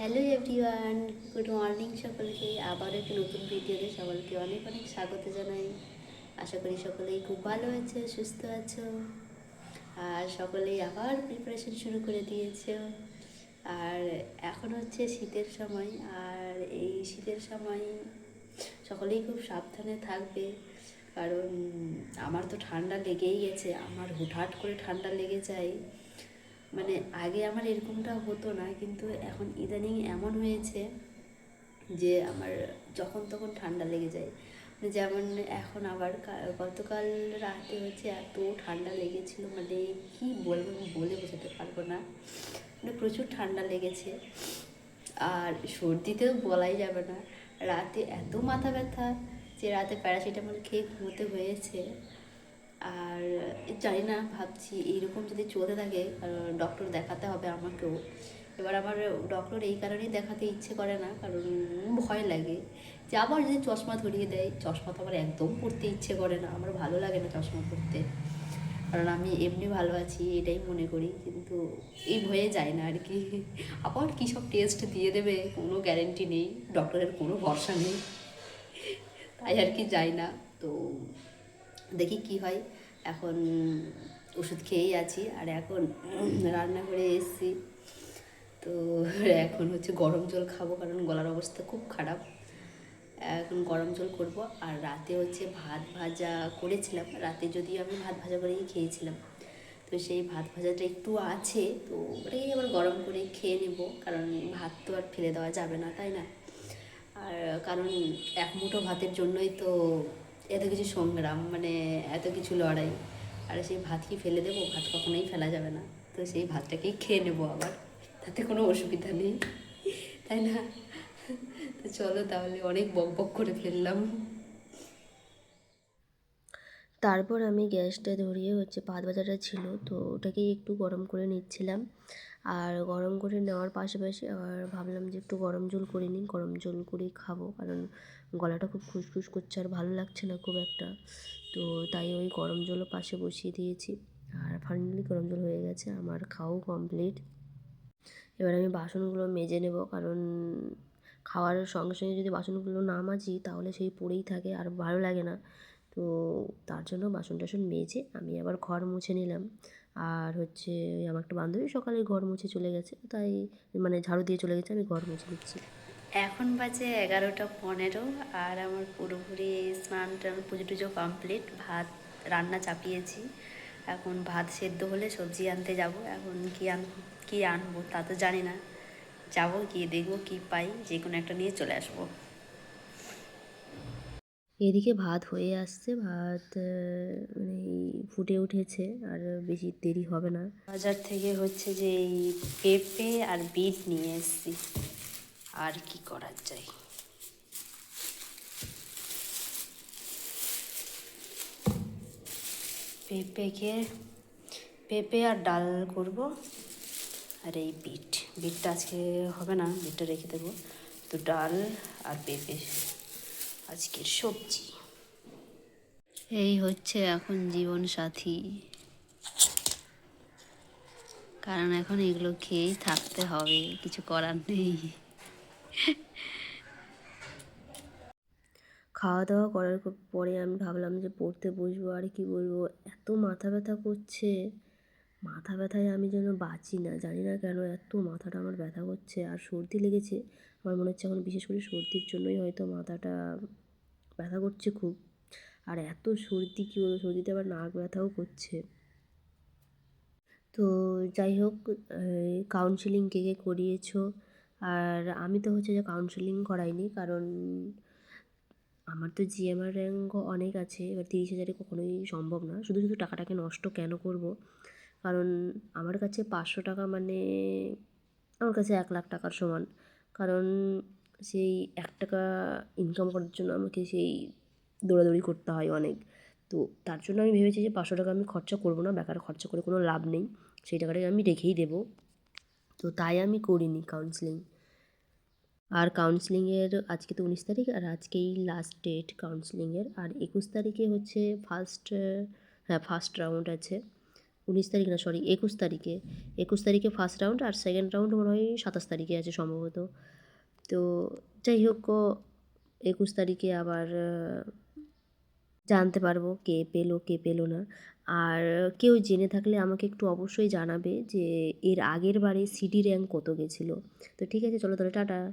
Hello everyone, good morning সকলকে। আবার একটি নতুন ভিডিওতে সকলকে অনেক অনেক স্বাগত জানাই। আশা করি সকলেই খুব ভালো আছে, সুস্থ আছো, আর সকলেই আবার প্রিপারেশন শুরু করে দিয়েছো। আর এখন হচ্ছে শীতের সময়, আর এই শীতের সময় সকলেই খুব সাবধানে থাকবে, কারণ আমার তো ঠান্ডা লেগেই গেছে। আমার হুটহাট করে ঠান্ডা লেগে যায়, মানে আগে আমার এরকমটা হতো না, কিন্তু এখন ইদানিং এমন হয়েছে যে আমার যখন তখন ঠান্ডা লেগে যায়। যেমন এখন আবার গতকাল রাতে হচ্ছে এত ঠান্ডা লেগেছিল, মানে কি বলবো, আমি বলে বোঝাতে পারবো না, মানে প্রচুর ঠান্ডা লেগেছে। আর সর্দিতেও বলাই যাবে না, রাতে এত মাথা ব্যথা যে রাতে প্যারাসিটামল খেয়ে ঘুমোতে হয়েছে। আর জানি না, ভাবছি এইরকম যদি চলতে থাকে ডক্টর দেখাতে হবে আমাকেও। এবার আমার ডক্টর এই কারণেই দেখাতে ইচ্ছে করে না, কারণ ভয় লাগে যে আবার যদি চশমা ধরিয়ে দেয়। চশমা তো আমার একদম পরতে ইচ্ছে করে না, আমার ভালো লাগে না চশমা পরতে, কারণ আমি এমনি ভালো আছি এটাই মনে করি, কিন্তু এই ভয়ে যায় না আর কি। আবার কী সব টেস্ট দিয়ে দেবে, কোনো গ্যারেন্টি নেই, ডক্টরের কোনো ভরসা নেই, তাই আর কি যাই না। তো দেখি কি হয়। এখন ওষুধ খেয়েই আছি, আর এখন রান্না করে এসেছি। তো এখন হচ্ছে গরম জল খাবো, কারণ গলার অবস্থা খুব খারাপ। এখন গরম জল করব। আর রাতে হচ্ছে ভাত ভাজা করেছিলাম, রাতে যদিও আমি ভাত ভাজা করেই খেয়েছিলাম, তো সেই ভাত ভাজাটা একটু আছে, তো ওটাই আবার গরম করে খেয়ে নেব, কারণ ভাত তো আর ফেলে দেওয়া যাবে না, তাই না? আর কারণ এক মুঠো ভাতের জন্যই তো এত কিছু সংগ্রাম, মানে এত কিছু লড়াই। আর সেই ভাত কি ফেলে দেবো? ভাত কখনোই ফেলা যাবে না, তো সেই ভাতটাকেই খেয়ে নেবো আবার, তাতে কোনো অসুবিধা নেই, তাই না? তো চলো তাহলে, অনেক বক বক করে ফেললাম। তারপর আমি গ্যাসটা ধরিয়ে ভাত ভাজাটা ছিল, তো ওটাকেই একটু গরম করে নিচ্ছিলাম। আর গরম করে নেওয়ার পাশাপাশি আবার ভাবলাম যে একটু গরম জল করে নিই, গরম জল করেই খাবো, কারণ গলাটা খুব খুসখুস করছে আর ভালো লাগছে না খুব একটা। তো তাই ওই গরম জলও পাশে বসিয়ে দিয়েছি। আর ফাইনালি গরম জল হয়ে গেছে, আমার খাওয়াও কমপ্লিট। এবার আমি বাসনগুলো মেজে নেব, কারণ খাওয়ার সঙ্গে সঙ্গে যদি বাসনগুলো না মাজি তাহলে সেই পড়েই থাকে আর ভালো লাগে না। তো তার জন্য বাসন টাসন মেজে আমি আবার ঘর মুছে নিলাম। আর আমার একটা বান্ধবী সকালে ঘর মুছে চলে গেছে, তাই মানে ঝাড়ু দিয়ে চলে গেছে, আমি ঘর মুছে দিচ্ছি। এখন বাজে 11টা 15, আর আমার পুরোপুরি স্নান টান পুজো টুজো কমপ্লিট। ভাত রান্না চাপিয়েছি, এখন ভাত সেদ্ধ হলে সবজি আনতে যাব। এখন কি আনবো তা তো জানি না, যাবো গিয়ে দেখবো কি পাই, যে কোনো একটা নিয়ে চলে আসবো। এদিকে ভাত হয়ে আসছে, ভাত মানে ফুটে উঠেছে, আর বেশি দেরি হবে না। বাজার থেকে হচ্ছে যে এই পেঁপে আর বিট নিয়ে এসেছি, আর কি করা যায়। পেঁপেকে পেঁপে আর ডাল করব। আর এই বিটটা আজকে হবে না, বিটটা রেখে দেবো। তো ডাল আর পেঁপে আজকের সবজি। এই হচ্ছে এখন জীবন সাথী, কারণ এখন এগুলো খেয়েই থাকতে হবে, কিছু করার নেই। খাওয়া দাওয়া করার পরে আমি ভাবলাম যে পড়তে বসবো, আর কি বলবো, এত মাথা ব্যথা করছে। মাথা ব্যথায় আমি যেন বাঁচি না, জানি না কেন এত মাথাটা আমার ব্যথা করছে। আর সর্দি লেগেছে, আমার মনে হচ্ছে এখন বিশেষ করে সর্দির জন্যই হয়তো মাথাটা ব্যথা করছে খুব। আর এত সর্দি, কী বলবো, সর্দিতে আবার নাক ব্যথাও করছে। তো যাই হোক, কাউন্সেলিং কে কে করিয়েছো? আর আমি তো যে কাউন্সেলিং করাইনি, কারণ আমার তো জিএমআর র্যাঙ্কও অনেক আছে। এবার 30,000-এ কখনোই সম্ভব না, শুধু শুধু টাকাটাকে নষ্ট কেন করব? কারণ আমার কাছে 500 টাকা মানে আমার কাছে 1,00,000 টাকার সমান। কারণ সেই 1 টাকা ইনকাম করার জন্য আমাকে সেই দৌড়াদৌড়ি করতে হয় অনেক। তো তার জন্য আমি ভেবেছি যে 500 টাকা আমি খরচা করব না, বেকার খরচা করে কোনো লাভ নেই, সেই টাকাটাকে আমি রেখেই দেবো। তো তাই আমি করিনি কাউন্সেলিং। আর কাউন্সেলিংয়ের আজকে তো 19 তারিখ, আর আজকেই লাস্ট ডেট কাউন্সেলিংয়ের। আর 21 তারিখে হচ্ছে ফার্স্ট রাউন্ড আছে। 19 তারিখ না, সরি 21 তারিখে। 21 তারিখে ফার্স্ট রাউন্ড, আর সেকেন্ড রাউন্ড মনে হয় 27 তারিখে আছে সম্ভবত। তো যাই হোক, 21 তারিখে আবার জানতে পারবো কে পেলো কে পেলো না। আর কেউ জেনে থাকলে আমাকে একটু অবশ্যই জানাবে যে এর আগের বারে সিডি র্যাঙ্ক কত গেছিলো। তো ঠিক আছে, চলো তাহলে টাটা।